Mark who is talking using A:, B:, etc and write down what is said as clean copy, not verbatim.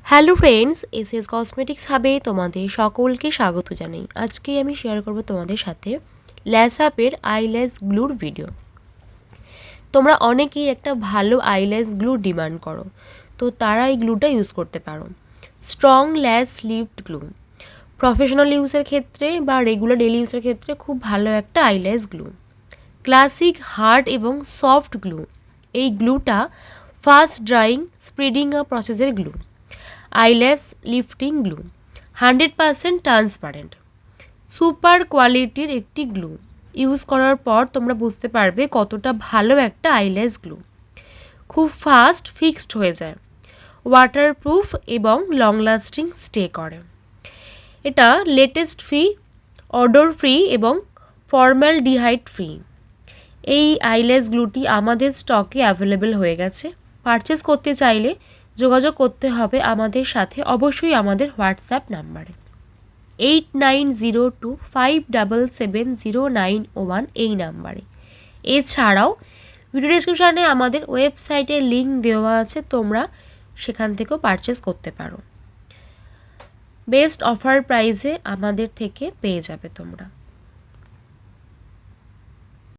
A: Hello friends, SS cosmetics হাবে তোমাদের সকলকে স্বাগত জানাই। আজকে আমি শেয়ার করব তোমাদের সাথে ল্যাশআপের আইল্যাশ গ্লুর ভিডিও। তোমরা অনেকেই একটা ভালো আইল্যাশ গ্লু ডিমান্ড করো, তো তারা এই গ্লুটা ইউজ করতে পারো। স্ট্রং ল্যাশ লিফট গ্লু প্রফেশনাল ইউজের ক্ষেত্রে বা রেগুলার ডেলি ইউজের ক্ষেত্রে খুব ভালো একটা আইল্যাশ গ্লু। ক্লাসিক হার্ড এবং সফট গ্লু, এই গ্লুটা ফাস্ট ড্রাইং স্প্রেডিং প্রসেসের glue. Eyelash lifting glue 100% transparent, super কোয়ালিটির একটি গ্লু। ইউজ করার পর তোমরা বুঝতে পারবে কতটা ভালো একটা আইল্যাশ গ্লু। খুব ফাস্ট ফিক্সড হয়ে যায়, ওয়াটারপ্রুফ এবং লং লাস্টিং স্টে করে। এটা লেটেস্ট ফ্রি, অডর ফ্রি এবং ফর্মালডিহাইড ফ্রি। এই আইল্যাশ গ্লুটি আমাদের স্টকে অ্যাভেলেবেল হয়ে গেছে। পারচেস করতে চাইলে যোগাযোগ করতে হবে আমাদের সাথে, অবশ্যই আমাদের হোয়াটসঅ্যাপ নাম্বারে 8902577091 এই নাম্বারে। এছাড়াও ভিডিও ডেসক্রিপশানে আমাদের ওয়েবসাইটের লিঙ্ক দেওয়া আছে, তোমরা সেখান থেকেও পারচেস করতে পারো। বেস্ট অফার প্রাইসে আমাদের থেকে পেয়ে যাবে তোমরা।